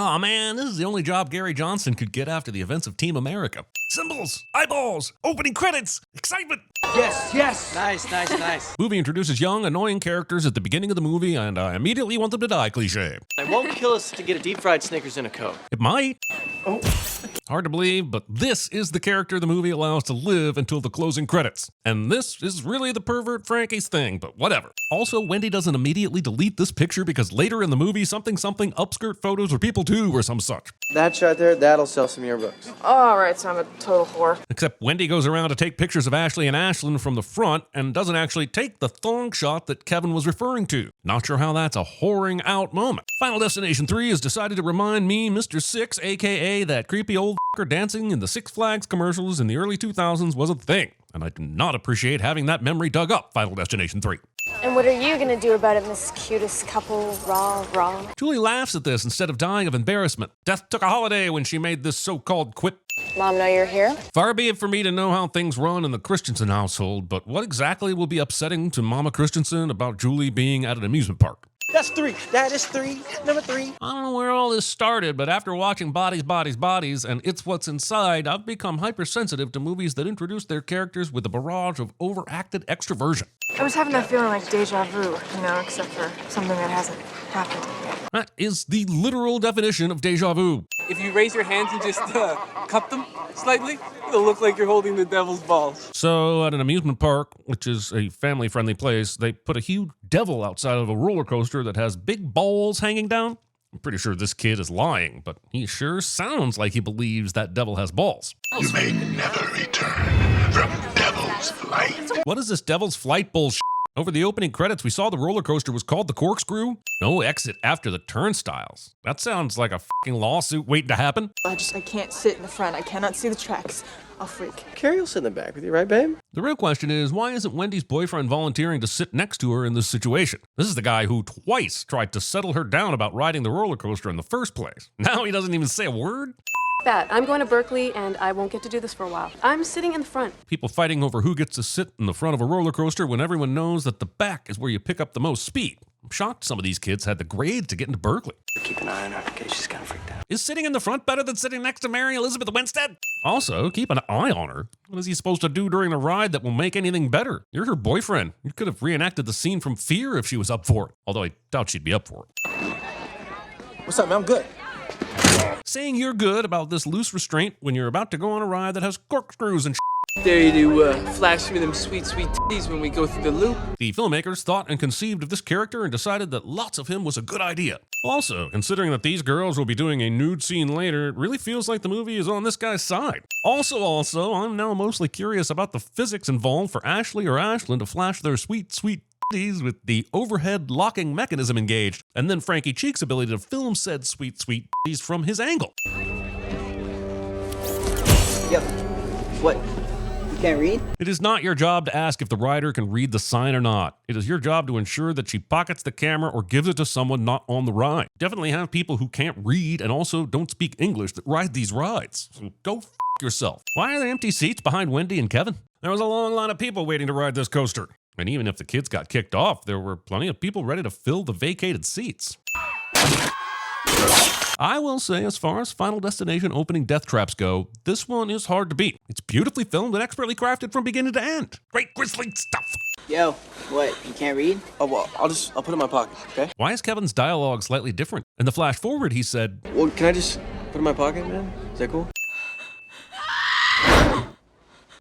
Aw man, this is the only job Gary Johnson could get after the events of Team America. Symbols, eyeballs, opening credits, excitement. Yes. Nice. Movie introduces young, annoying characters at the beginning of the movie, and I immediately want them to die cliche. It won't kill us to get a deep fried Snickers and a Coke. It might. Oh. Hard to believe, but this is the character the movie allows to live until the closing credits. And this is really the pervert Frankie's thing, but whatever. Also, Wendy doesn't immediately delete this picture because later in the movie, something upskirt photos are people too or some such. That shot there, that'll sell some yearbooks. All right, so I'm a total whore. Except Wendy goes around to take pictures of Ashley and Ashlyn from the front and doesn't actually take the thong shot that Kevin was referring to. Not sure how that's a whoring out moment. Final Destination 3 has decided to remind me Mr. Six, aka that creepy old f***er dancing in the Six Flags commercials in the early 2000s was a thing. And I do not appreciate having that memory dug up, Final Destination 3. And what are you gonna do about it, Miss Cutest Couple, rah? Julie laughs at this instead of dying of embarrassment. Death took a holiday when she made this so-called quip. Mom know you're here? Far be it for me to know how things run in the Christensen household, but what exactly will be upsetting to Mama Christensen about Julie being at an amusement park? That's 3. That is 3. Number 3. I don't know where all this started, but after watching Bodies, and It's What's Inside, I've become hypersensitive to movies that introduce their characters with a barrage of overacted extroversion. I was having that feeling like deja vu, except for something that hasn't happened yet. That is the literal definition of deja vu. If you raise your hands and just cup them slightly, it'll look like you're holding the devil's balls. So at an amusement park, which is a family-friendly place, they put a huge devil outside of a roller coaster that has big balls hanging down. I'm pretty sure this kid is lying, but he sure sounds like he believes that devil has balls. You may never return from Devil's Flight. What is this Devil's Flight bullshit? Over the opening credits, we saw the roller coaster was called the Corkscrew. No exit after the turnstiles. That sounds like a fucking lawsuit waiting to happen. I can't sit in the front. I cannot see the tracks. I'll freak. Carrie will sit in the back with you, right, babe? The real question is, why isn't Wendy's boyfriend volunteering to sit next to her in this situation? This is the guy who twice tried to settle her down about riding the roller coaster in the first place. Now he doesn't even say a word? That. I'm going to Berkeley and I won't get to do this for a while. I'm sitting in the front. People fighting over who gets to sit in the front of a roller coaster when everyone knows that the back is where you pick up the most speed. I'm shocked some of these kids had the grades to get into Berkeley. Keep an eye on her in case she's kind of freaked out. Is sitting in the front better than sitting next to Mary Elizabeth Winstead? Also, keep an eye on her. What is he supposed to do during the ride that will make anything better? You're her boyfriend. You could have reenacted the scene from Fear if she was up for it. Although I doubt she'd be up for it. What's up, man? I'm good. Saying you're good about this loose restraint when you're about to go on a ride that has corkscrews and Dare you to flash me them sweet titties when we go through the loop? The filmmakers thought and conceived of this character and decided that lots of him was a good idea. Also, considering that these girls will be doing a nude scene later, it really feels like the movie is on this guy's side. Also, I'm now mostly curious about the physics involved for Ashley or Ashlyn to flash their sweet titties with the overhead locking mechanism engaged, and then Frankie Cheek's ability to film said sweet titties from his angle. Yep. What? Can't read? It is not your job to ask if the rider can read the sign or not. It is your job to ensure that she pockets the camera or gives it to someone not on the ride. Definitely have people who can't read and also don't speak English that ride these rides. So go f*** yourself. Why are there empty seats behind Wendy and Kevin? There was a long line of people waiting to ride this coaster. And even if the kids got kicked off, there were plenty of people ready to fill the vacated seats. I will say, as far as Final Destination opening death traps go, this one is hard to beat. It's beautifully filmed and expertly crafted from beginning to end. Great grisly stuff. Yo, what? You can't read? Oh, well, I'll put it in my pocket, okay? Why is Kevin's dialogue slightly different? In the flash forward, he said, Well, can I just put it in my pocket, man? Is that cool?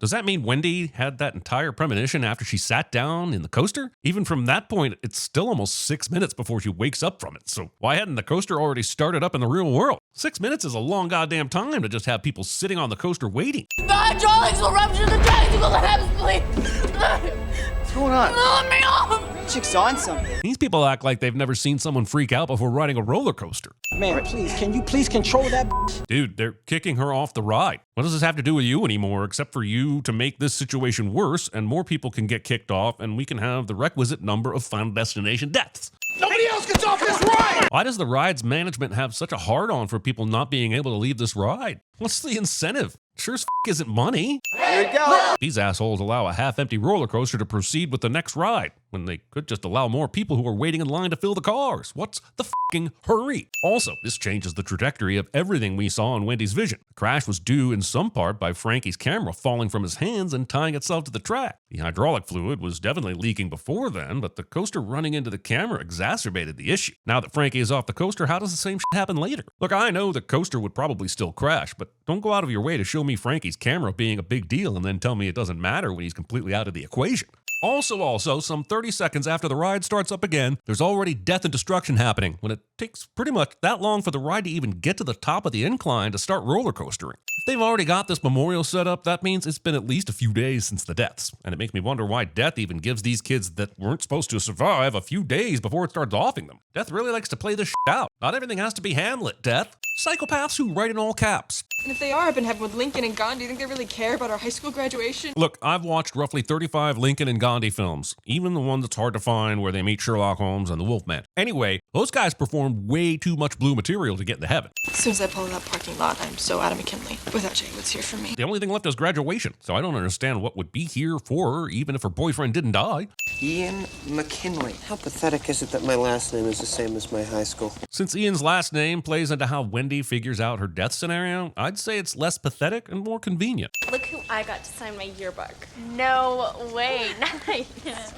Does that mean Wendy had that entire premonition after she sat down in the coaster? Even from that point, it's still almost 6 minutes before she wakes up from it. So why hadn't the coaster already started up in the real world? 6 minutes is a long goddamn time to just have people sitting on the coaster waiting. The hydraulics will rupture the tricycle assembly! What's going on? Let me off! Chick's on something. These people act like they've never seen someone freak out before riding a roller coaster. Man, please, can you please control that? Dude, they're kicking her off the ride. What does this have to do with you anymore, except for you to make this situation worse and more people can get kicked off and we can have the requisite number of Final Destination deaths? Nobody else gets off this ride! Why does the ride's management have such a hard-on for people not being able to leave this ride? What's the incentive? Sure as isn't money. Here we go. These assholes allow a half-empty roller coaster to proceed with the next ride. when they could just allow more people who are waiting in line to fill the cars? What's the fucking hurry? Also, this changes the trajectory of everything we saw in Wendy's vision. The crash was due in some part by Frankie's camera falling from his hands and tying itself to the track. The hydraulic fluid was definitely leaking before then, but the coaster running into the camera exacerbated the issue. Now that Frankie is off the coaster, how does the same shit happen later? Look, I know the coaster would probably still crash, but don't go out of your way to show me Frankie's camera being a big deal and then tell me it doesn't matter when he's completely out of the equation. Also, some 30 seconds after the ride starts up again, there's already death and destruction happening when it takes pretty much that long for the ride to even get to the top of the incline to start roller coastering. If they've already got this memorial set up, that means it's been at least a few days since the deaths. And it makes me wonder why Death even gives these kids that weren't supposed to survive a few days before it starts offing them. Death really likes to play this shit out. Not everything has to be Hamlet, Death. Psychopaths who write in all caps. And if they are up in heaven with Lincoln and Gandhi, do you think they really care about our high school graduation? Look, I've watched roughly 35 Lincoln and Gandhi films, even the one that's hard to find where they meet Sherlock Holmes and the Wolfman. Anyway, those guys performed way too much blue material to get into heaven. As soon as I pull in that parking lot, I'm so out of McKinley. Without Jay, what's here for me? The only thing left is graduation, so I don't understand what would be here for her, even if her boyfriend didn't die. Ian McKinley. How pathetic is it that my last name is the same as my high school? Since Ian's last name plays into how Wendy figures out her death scenario, I'd say it's less pathetic and more convenient. Look who I got to sign my yearbook. No way. Nice.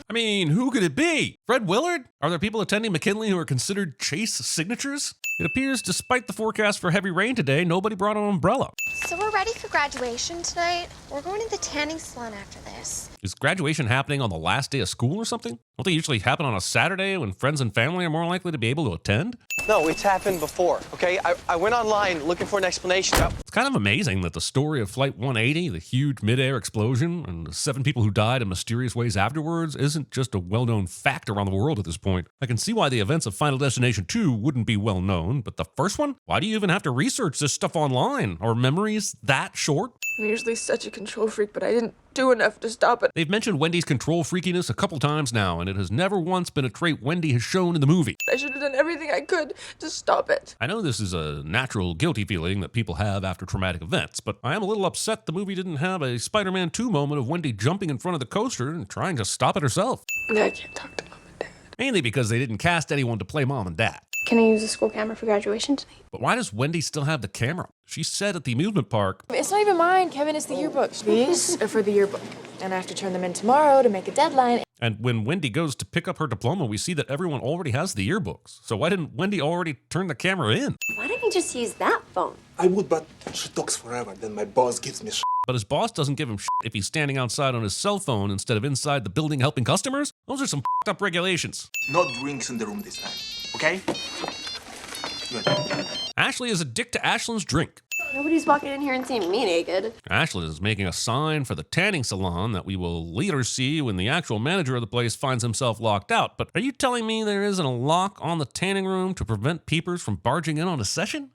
I mean, who could it be? Fred Willard? Are there people attending McKinley who are considered Chase signatures? It appears, despite the forecast for heavy rain today, nobody brought an umbrella. So we're ready for graduation tonight. We're going to the tanning salon after this. Is graduation happening on the last day of school or something? Don't they usually happen on a Saturday when friends and family are more likely to be able to attend? No, it's happened before, okay? I went online looking for an explanation. It's kind of amazing that the story of Flight 180, the huge mid-air explosion, and the 7 people who died in mysterious ways afterwards isn't just a well-known fact around the world at this point. I can see why the events of Final Destination 2 wouldn't be well known, but the first one? Why do you even have to research this stuff online? Are memories that short? I'm usually such a control freak, but I didn't do enough to stop it. They've mentioned Wendy's control freakiness a couple times now, and it has never once been a trait Wendy has shown in the movie. I should have done everything I could to stop it. I know this is a natural guilty feeling that people have after traumatic events, but I am a little upset the movie didn't have a Spider-Man 2 moment of Wendy jumping in front of the coaster and trying to stop it herself. I can't talk to Mom and Dad. Mainly because they didn't cast anyone to play Mom and Dad. Can I use the school camera for graduation tonight? But why does Wendy still have the camera? She said at the amusement park, It's not even mine, Kevin. It's the yearbook. These are for the yearbook. And I have to turn them in tomorrow to make a deadline. and when Wendy goes to pick up her diploma, we see that everyone already has the yearbooks. So why didn't Wendy already turn the camera in? Why don't you just use that phone? I would, but she talks forever. Then my boss gives me But his boss doesn't give him if he's standing outside on his cell phone instead of inside the building helping customers? Those are some up regulations. No drinks in the room this time, okay? Good. Ashley is a dick to Ashlyn's drink. Nobody's walking in here and seeing me naked. Ashlyn is making a sign for the tanning salon that we will later see when the actual manager of the place finds himself locked out. But are you telling me there isn't a lock on the tanning room to prevent peepers from barging in on a session?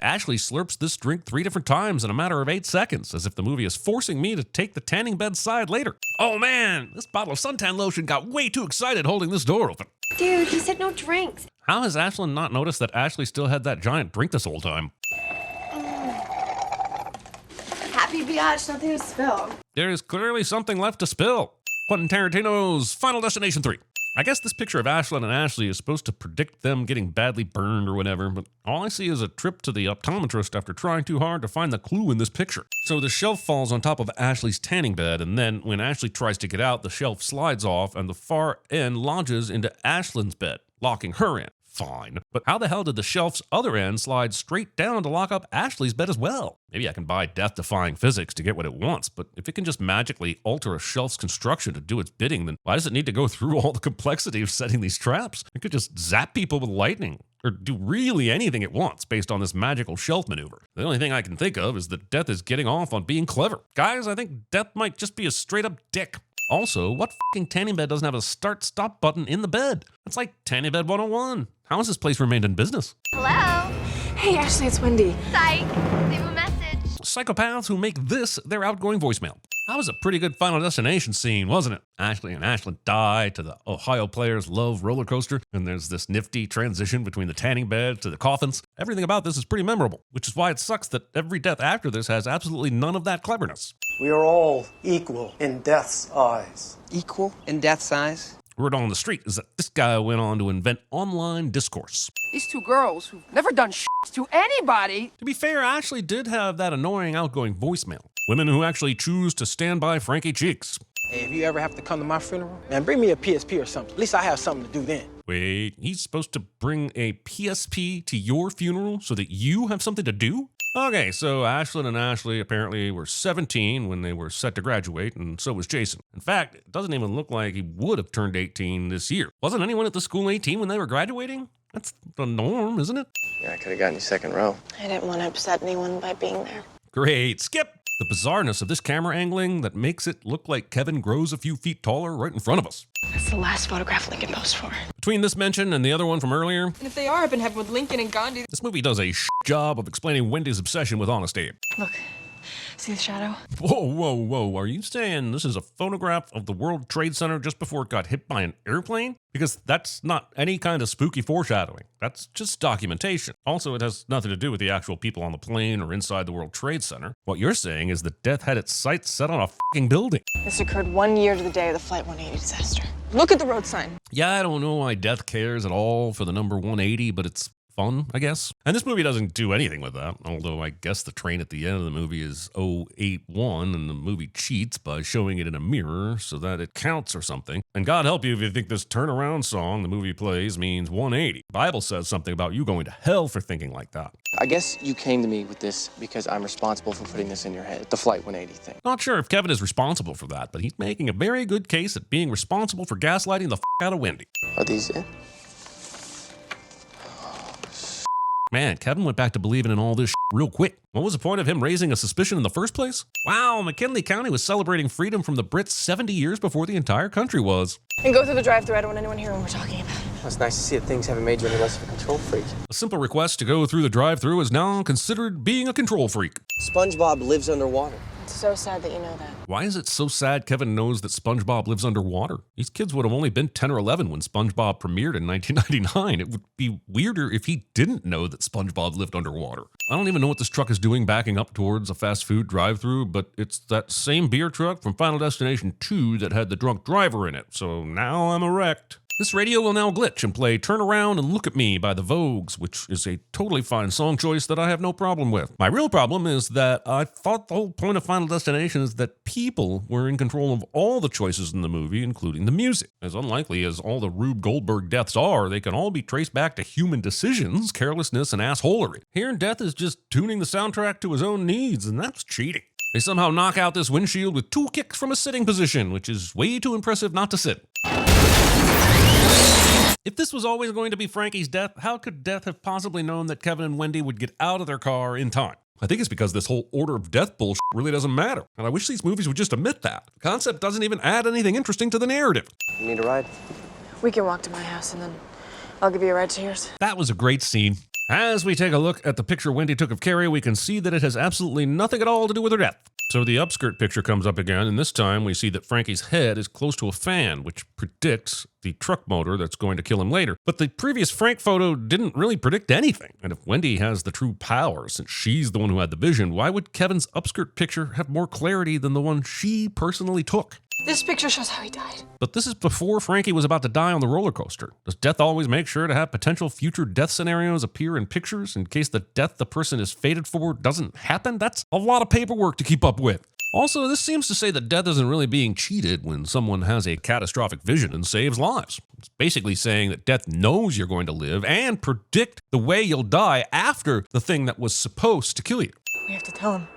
Ashley slurps this drink 3 different times in a matter of 8 seconds, as if the movie is forcing me to take the tanning bed side later. Oh man, this bottle of suntan lotion got way too excited holding this door open. Dude, he said no drinks. How has Ashlyn not noticed that Ashley still had that giant drink this whole time? Happy biatch, nothing to spill. There is clearly something left to spill. Quentin Tarantino's Final Destination 3. I guess this picture of Ashlyn and Ashley is supposed to predict them getting badly burned or whatever, but all I see is a trip to the optometrist after trying too hard to find the clue in this picture. So the shelf falls on top of Ashley's tanning bed, and then when Ashley tries to get out, the shelf slides off and the far end lodges into Ashlyn's bed, locking her in. Fine. But how the hell did the shelf's other end slide straight down to lock up Ashley's bed as well? Maybe I can buy death-defying physics to get what it wants, but if it can just magically alter a shelf's construction to do its bidding, then why does it need to go through all the complexity of setting these traps? It could just zap people with lightning, or do really anything it wants based on this magical shelf maneuver. The only thing I can think of is that Death is getting off on being clever. Guys, I think Death might just be a straight-up dick. Also, what fucking tanning bed doesn't have a start-stop button in the bed? It's like Tanning Bed 101. How has this place remained in business? Hello? Hey, Ashley, it's Wendy. Psych. Leave a message. Psychopaths who make this their outgoing voicemail. That was a pretty good Final Destination scene, wasn't it? Ashley and Ashlyn die to the Ohio Players Love roller coaster, and there's this nifty transition between the tanning bed to the coffins. Everything about this is pretty memorable, which is why it sucks that every death after this has absolutely none of that cleverness. We are all equal in death's eyes. Equal in death's eyes? Word on the street is that this guy went on to invent online discourse. These two girls who've never done shit to anybody. To be fair, Ashley did have that annoying outgoing voicemail. Women who actually choose to stand by Frankie Cheeks. Hey, if you ever have to come to my funeral, man, bring me a PSP or something. At least I have something to do then. Wait, he's supposed to bring a PSP to your funeral so that you have something to do? Okay, so Ashlyn and Ashley apparently were 17 when they were set to graduate, and so was Jason. In fact, it doesn't even look like he would have turned 18 this year. Wasn't anyone at the school 18 when they were graduating? That's the norm, isn't it? Yeah, I could have gotten you second row. I didn't want to upset anyone by being there. Great, skip! The bizarreness of this camera angling that makes it look like Kevin grows a few feet taller right in front of us. That's the last photograph Lincoln posed for. Between this mention and the other one from earlier, And if they are up in heaven with Lincoln and Gandhi. this movie does a job of explaining Wendy's obsession with Honest Abe. Look, see the shadow? Whoa. Are you saying this is a photograph of the World Trade Center just before it got hit by an airplane? Because that's not any kind of spooky foreshadowing. That's just documentation. Also, it has nothing to do with the actual people on the plane or inside the World Trade Center. What you're saying is that death had its sights set on a fucking building. This occurred 1 year to the day of the Flight 180 disaster. Look at the road sign. Yeah, I don't know why death cares at all for the number 180, but it's fun, I guess. And this movie doesn't do anything with that, although I guess the train at the end of the movie is 081, and the movie cheats by showing it in a mirror so that it counts or something. And God help you if you think this turnaround song the movie plays means 180. The Bible says something about you going to hell for thinking like that. I guess you came to me with this because I'm responsible for putting this in your head, the Flight 180 thing. Not sure if Kevin is responsible for that, but he's making a very good case at being responsible for gaslighting the out of Wendy. Are these it? Man, Kevin went back to believing in all this real quick. What was the point of him raising a suspicion in the first place? Wow, McKinley County was celebrating freedom from the Brits 70 years before the entire country was. And go through the drive-thru. I don't want anyone hearing what we're talking about. Well, it's nice to see that things haven't made you any less of a control freak. A simple request to go through the drive-thru is now considered being a control freak. SpongeBob lives underwater. It's so sad that you know that. Why is it so sad Kevin knows that SpongeBob lives underwater? These kids would have only been 10 or 11 when SpongeBob premiered in 1999. It would be weirder if he didn't know that SpongeBob lived underwater. I don't even know what this truck is doing backing up towards a fast food drive-thru, but it's that same beer truck from Final Destination 2 that had the drunk driver in it, so now I'm erect. This radio will now glitch and play Turn Around and Look at Me by the Vogues, which is a totally fine song choice that I have no problem with. My real problem is that I thought the whole point of Final Destination is that people were in control of all the choices in the movie, including the music. As unlikely as all the Rube Goldberg deaths are, they can all be traced back to human decisions, carelessness, and assholery. Here, Death is just tuning the soundtrack to his own needs, and that's cheating. They somehow knock out this windshield with 2 kicks from a sitting position, which is way too impressive not to sit. If this was always going to be Frankie's death, how could Death have possibly known that Kevin and Wendy would get out of their car in time? I think it's because this whole order of death bullshit really doesn't matter. And I wish these movies would just admit that. The concept doesn't even add anything interesting to the narrative. You need a ride? We can walk to my house and then I'll give you a ride to yours. That was a great scene. As we take a look at the picture Wendy took of Carrie, we can see that it has absolutely nothing at all to do with her death. So the upskirt picture comes up again, and this time we see that Frankie's head is close to a fan, which predicts the truck motor that's going to kill him later. But the previous Frank photo didn't really predict anything. And if Wendy has the true power, since she's the one who had the vision, why would Kevin's upskirt picture have more clarity than the one she personally took? This picture shows how he died. But this is before Frankie was about to die on the roller coaster. Does Death always make sure to have potential future death scenarios appear in pictures in case the death the person is fated for doesn't happen? That's a lot of paperwork to keep up with. Also, this seems to say that death isn't really being cheated when someone has a catastrophic vision and saves lives. It's basically saying that death knows you're going to live and predict the way you'll die after the thing that was supposed to kill you. We have to tell him.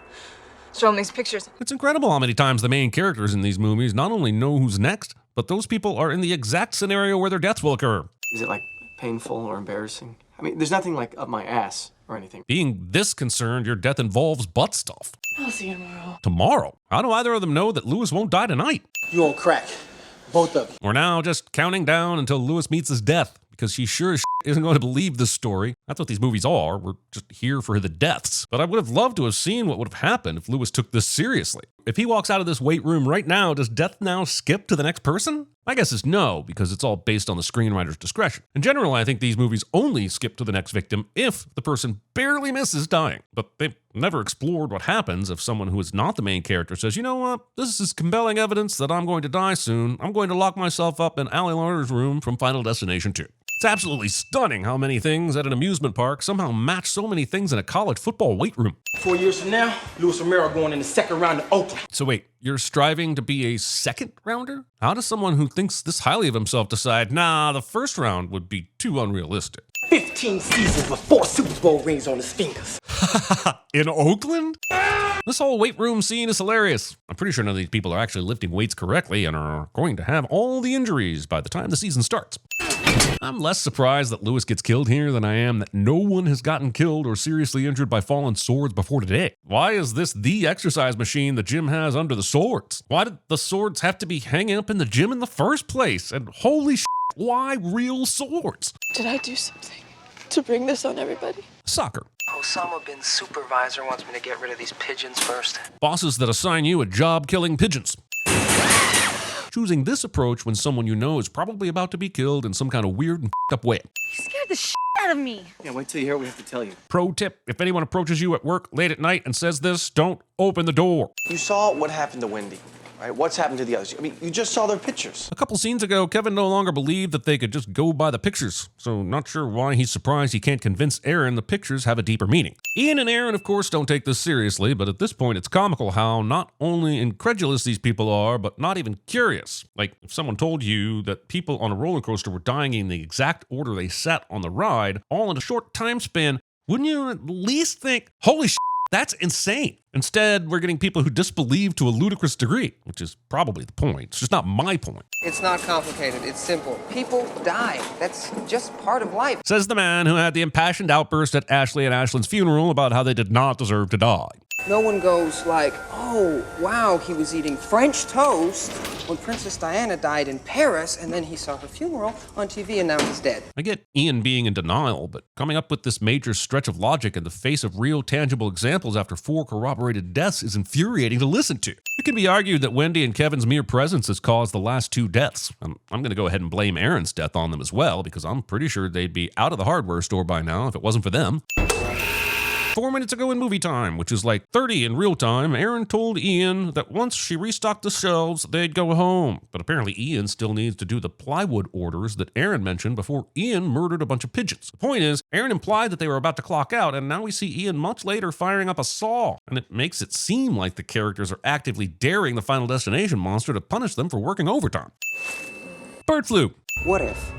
Show him these pictures. It's incredible how many times the main characters in these movies not only know who's next, but those people are in the exact scenario where their deaths will occur. Is it like painful or embarrassing? I mean, there's nothing like up my ass or anything. Being this concerned, your death involves butt stuff. I'll see you tomorrow. Tomorrow? How do either of them know that Lewis won't die tonight? You on crack. Both of them. We're now just counting down until Lewis meets his death. because she sure as isn't going to believe this story. That's what these movies are. We're just here for the deaths. But I would have loved to have seen what would have happened if Lewis took this seriously. If he walks out of this weight room right now, does death now skip to the next person? My guess is no, because it's all based on the screenwriter's discretion. In general, I think these movies only skip to the next victim if the person barely misses dying. But they've never explored what happens if someone who is not the main character says, you know what, this is compelling evidence that I'm going to die soon. I'm going to lock myself up in Ali Larter's room from Final Destination 2. It's absolutely stunning how many things at an amusement park somehow match so many things in a college football weight room. 4 years from now, Luis Romero going in the second round of Oakland. So wait, you're striving to be a second rounder? How does someone who thinks this highly of himself decide, nah, the first round would be too unrealistic? 15 seasons with 4 Super Bowl rings on his fingers. In Oakland? This whole weight room scene is hilarious. I'm pretty sure none of these people are actually lifting weights correctly and are going to have all the injuries by the time the season starts. I'm less surprised that Lewis gets killed here than I am that no one has gotten killed or seriously injured by fallen swords before today. Why is this the exercise machine the gym has under the swords? Why did the swords have to be hanging up in the gym in the first place? And holy shit, why real swords? Did I do something to bring this on everybody? Soccer. Osama bin's supervisor wants me to get rid of these pigeons first. Bosses that assign you a job killing pigeons. Choosing this approach when someone you know is probably about to be killed in some kind of weird and f***ed up way. You scared the shit out of me. Yeah, wait till you hear what we have to tell you. Pro tip, if anyone approaches you at work late at night and says this, don't open the door. You saw what happened to Wendy, right? What's happened to the others? I mean, you just saw their pictures. A couple scenes ago, Kevin no longer believed that they could just go by the pictures, so not sure why he's surprised he can't convince Aaron the pictures have a deeper meaning. Ian and Aaron, of course, don't take this seriously, but at this point it's comical how not only incredulous these people are, but not even curious. Like, if someone told you that people on a roller coaster were dying in the exact order they sat on the ride, all in a short time span, wouldn't you at least think, holy shit, that's insane? Instead, we're getting people who disbelieve to a ludicrous degree, which is probably the point. It's just not my point. It's not complicated. It's simple. People die. That's just part of life. Says the man who had the impassioned outburst at Ashley and Ashlyn's funeral about how they did not deserve to die. No one goes like, oh, wow, he was eating French toast when Princess Diana died in Paris, and then he saw her funeral on TV, and now he's dead. I get Ian being in denial, but coming up with this major stretch of logic in the face of real tangible examples after 4 corroborated deaths is infuriating to listen to. It can be argued that Wendy and Kevin's mere presence has caused the last 2 deaths. I'm going to go ahead and blame Aaron's death on them as well, because I'm pretty sure they'd be out of the hardware store by now if it wasn't for them. 4 minutes ago in movie time, which is like 30 in real time, Aaron told Ian that once she restocked the shelves, they'd go home. But apparently Ian still needs to do the plywood orders that Aaron mentioned before Ian murdered a bunch of pigeons. The point is, Aaron implied that they were about to clock out, and now we see Ian much later firing up a saw. And it makes it seem like the characters are actively daring the Final Destination monster to punish them for working overtime. Bird flu. What if,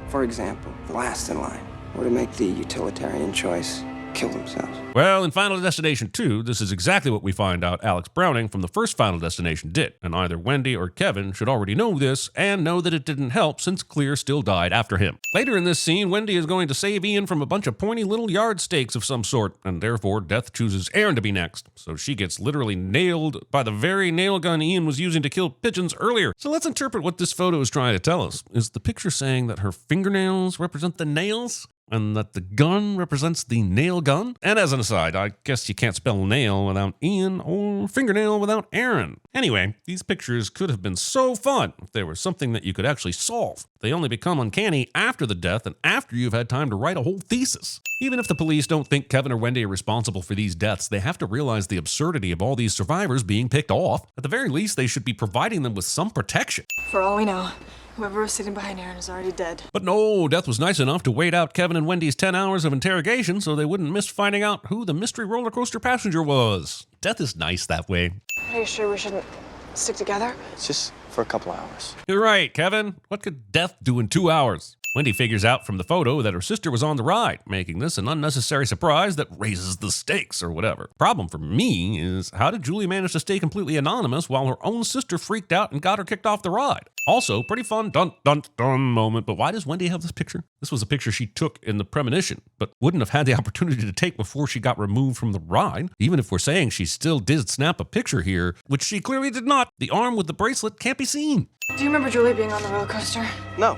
for example, the last in line were to make the utilitarian choice, kill themselves? Well, in Final Destination 2, this is exactly what we find out Alex Browning from the first Final Destination did, and either Wendy or Kevin should already know this and know that it didn't help since Clear still died after him. Later in this scene, Wendy is going to save Ian from a bunch of pointy little yard stakes of some sort, and therefore Death chooses Aaron to be next, so she gets literally nailed by the very nail gun Ian was using to kill pigeons earlier. So let's interpret what this photo is trying to tell us. Is the picture saying that her fingernails represent the nails? And that the gun represents the nail gun? And as an aside, I guess you can't spell nail without Ian or fingernail without Aaron. Anyway, these pictures could have been so fun if they were something that you could actually solve. They only become uncanny after the death and after you've had time to write a whole thesis. Even if the police don't think Kevin or Wendy are responsible for these deaths, they have to realize the absurdity of all these survivors being picked off. At the very least, they should be providing them with some protection. For all we know, whoever was sitting behind Aaron is already dead. But no, Death was nice enough to wait out Kevin and Wendy's 10 hours of interrogation so they wouldn't miss finding out who the mystery roller coaster passenger was. Death is nice that way. Are you sure we shouldn't stick together? It's just for a couple hours. You're right, Kevin. What could Death do in 2 hours? Wendy figures out from the photo that her sister was on the ride, making this an unnecessary surprise that raises the stakes or whatever. Problem for me is, how did Julie manage to stay completely anonymous while her own sister freaked out and got her kicked off the ride? Also, pretty fun dun-dun-dun moment, but why does Wendy have this picture? This was a picture she took in the premonition, but wouldn't have had the opportunity to take before she got removed from the ride. Even if we're saying she still did snap a picture here, which she clearly did not, the arm with the bracelet can't be seen. Do you remember Julie being on the roller coaster? No.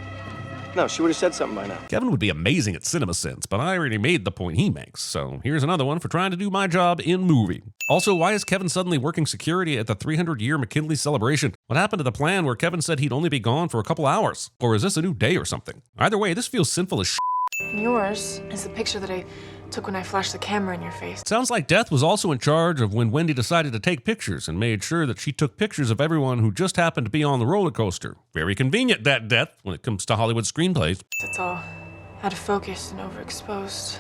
No, she would have said something by now. Kevin would be amazing at CinemaSins, but I already made the point he makes, so here's another one for trying to do my job in movie. Also, why is Kevin suddenly working security at the 300-year McKinley celebration? What happened to the plan where Kevin said he'd only be gone for a couple hours? Or is this a new day or something? Either way, this feels sinful as shit. And yours is the picture that I took when I flashed the camera in your face. Sounds like Death was also in charge of when Wendy decided to take pictures and made sure that she took pictures of everyone who just happened to be on the roller coaster. Very convenient, that Death, when it comes to Hollywood screenplays. It's all out of focus and overexposed.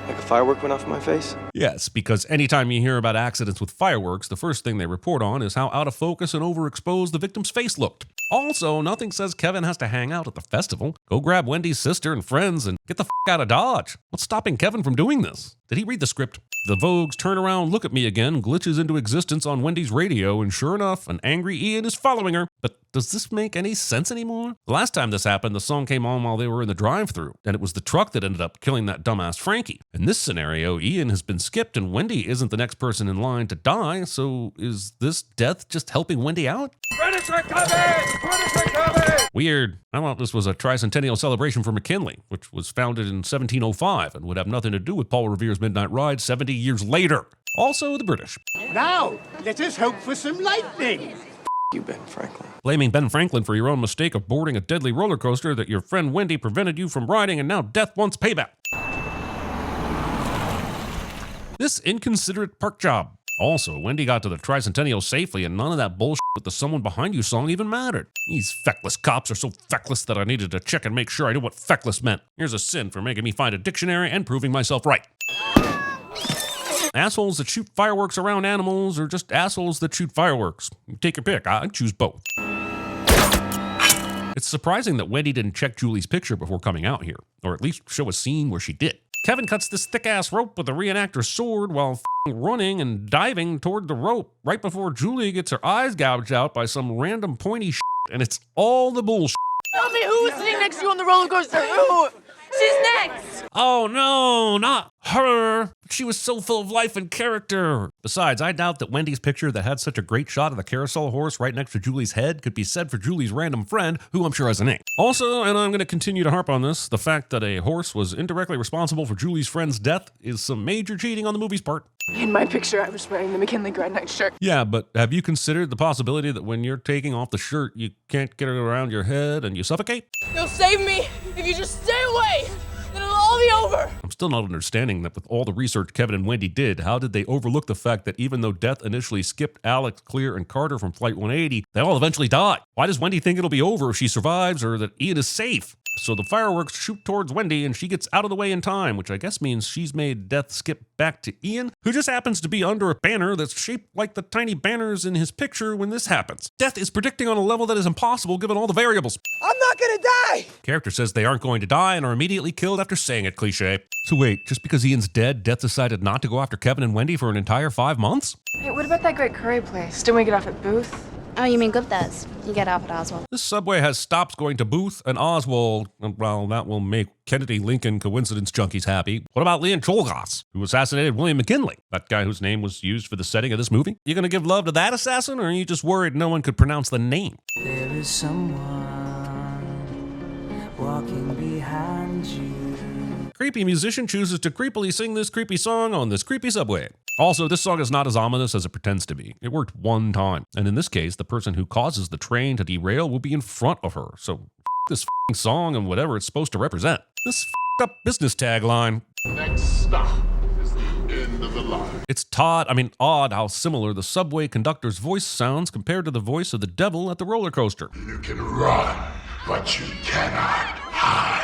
Like a firework went off in my face? Yes, because anytime you hear about accidents with fireworks, the first thing they report on is how out of focus and overexposed the victim's face looked. Also, nothing says Kevin has to hang out at the festival. Go grab Wendy's sister and friends and get the f*** out of Dodge. What's stopping Kevin from doing this? Did he read the script? The Vogue's Turn Around, Look at Me Again glitches into existence on Wendy's radio, and sure enough, an angry Ian is following her. But does this make any sense anymore? The last time this happened, the song came on while they were in the drive-thru, and it was the truck that ended up killing that dumbass Frankie. In this scenario, Ian has been skipped and Wendy isn't the next person in line to die, so is this Death just helping Wendy out? Credits are coming! Credits are coming! Weird. I thought this was a tricentennial celebration for McKinley, which was founded in 1705 and would have nothing to do with Paul Revere's Midnight Ride 70 years later. Also the British. Now, let us hope for some lightning. You, Ben Franklin. Blaming Ben Franklin for your own mistake of boarding a deadly roller coaster that your friend Wendy prevented you from riding, and now Death wants payback. This inconsiderate park job. Also, Wendy got to the tricentennial safely, and none of that bullshit with the Someone Behind You song even mattered. These feckless cops are so feckless that I needed to check and make sure I knew what feckless meant. Here's a sin for making me find a dictionary and proving myself right. Assholes that shoot fireworks around animals, or just assholes that shoot fireworks. You take your pick. I'd choose both. It's surprising that Wendy didn't check Julie's picture before coming out here, or at least show a scene where she did. Kevin cuts this thick-ass rope with a reenactor's sword while running and diving toward the rope right before Julie gets her eyes gouged out by some random pointy shit, and it's all the bullshit. Tell me who was sitting next to you on the roller coaster. Who? She's next. Oh no, not her. She was so full of life and character. Besides, I doubt that Wendy's picture that had such a great shot of the carousel horse right next to Julie's head could be said for Julie's random friend, who I'm sure has a name. Also, and I'm going to continue to harp on this, the fact that a horse was indirectly responsible for Julie's friend's death is some major cheating on the movie's part. In my picture, I was wearing the McKinley Grand Night shirt. Yeah, but have you considered the possibility that when you're taking off the shirt, you can't get it around your head and you suffocate? You'll save me if you just stay away. Then it'll all be over. I'm still not understanding that with all the research Kevin and Wendy did, how did they overlook the fact that even though Death initially skipped Alex, Clear, and Carter from Flight 180, they all eventually die? Why does Wendy think it'll be over if she survives or that Ian is safe? So the fireworks shoot towards Wendy and she gets out of the way in time, which I guess means she's made Death skip back to Ian, who just happens to be under a banner that's shaped like the tiny banners in his picture when this happens. Death is predicting on a level that is impossible given all the variables. I'm not gonna die! Character says they aren't going to die and are immediately killed after saying it, cliche. So wait, just because Ian's dead, Death decided not to go after Kevin and Wendy for an entire 5 months? Hey, what about that great curry place? Didn't we get off at Booth? Oh, you mean Gupta's? You get off at Oswald. This subway has stops going to Booth and Oswald. Well, that will make Kennedy Lincoln coincidence junkies happy. What about Leon Cholgas, who assassinated William McKinley? That guy whose name was used for the setting of this movie? You gonna give love to that assassin, or are you just worried no one could pronounce the name? There is someone walking behind you. Creepy musician chooses to creepily sing this creepy song on this creepy subway. Also, this song is not as ominous as it pretends to be. It worked one time, and in this case, the person who causes the train to derail will be in front of her. So, this song and whatever it's supposed to represent. This up business tagline. Next stop is the end of the line. It's odd how similar the subway conductor's voice sounds compared to the voice of the devil at the roller coaster. You can run, but you cannot hide.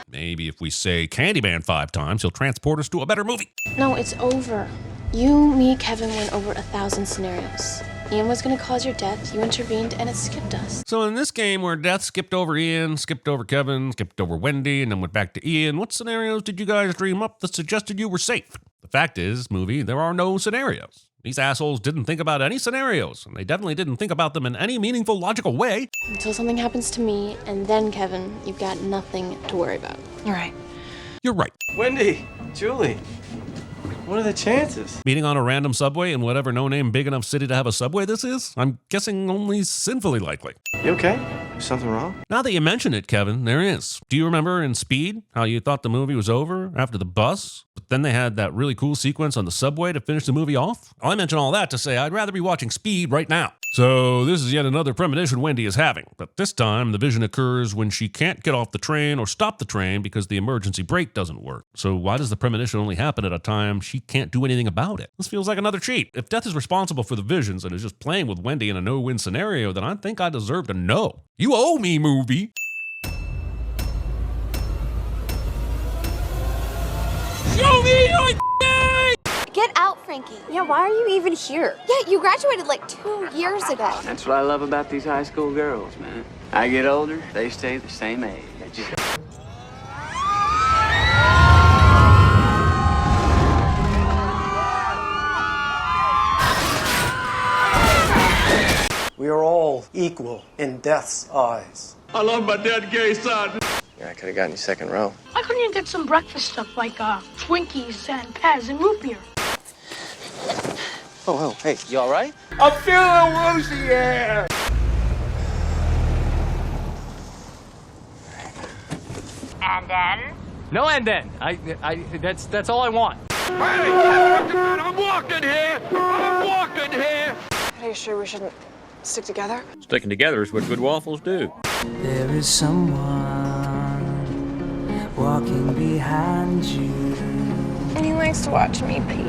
Maybe if we say Candyman 5 times, he'll transport us to a better movie. No, it's over. You, me, Kevin went over 1,000 scenarios. Ian was going to cause your death, you intervened, and it skipped us. So in this game where Death skipped over Ian, skipped over Kevin, skipped over Wendy, and then went back to Ian, what scenarios did you guys dream up that suggested you were safe? The fact is, movie, there are no scenarios. These assholes didn't think about any scenarios, and they definitely didn't think about them in any meaningful, logical way. Until something happens to me, and then, Kevin, you've got nothing to worry about. You're right. You're right. Wendy, Julie, what are the chances? Meeting on a random subway in whatever no-name big enough city to have a subway this is? I'm guessing only sinfully likely. You okay? Something wrong? Now that you mention it, Kevin, there is. Do you remember in Speed how you thought the movie was over after the bus? But then they had that really cool sequence on the subway to finish the movie off? I mention all that to say I'd rather be watching Speed right now. So this is yet another premonition Wendy is having. But this time the vision occurs when she can't get off the train or stop the train because the emergency brake doesn't work. So why does the premonition only happen at a time she can't do anything about it? This feels like another cheat. If Death is responsible for the visions and is just playing with Wendy in a no-win scenario, then I think I deserve to know. You owe me, movie. Show me your Get out, Frankie. Yeah, why are you even here? Yeah, you graduated like 2 years ago. That's what I love about these high school girls, man. I get older, they stay the same age. They just... We are all equal in death's eyes. I love my dead gay son. Yeah, I could have gotten you second row. Why couldn't you get some breakfast stuff like Twinkies and Pez and root beer? Oh, hey, you all right? I'm feeling woozy here. And then? No and then. That's all I want. Hey, I'm walking here. I'm walking here. Are you sure we shouldn't stick together? Sticking together is what good waffles do. There is someone walking behind you. And he likes to watch me pee.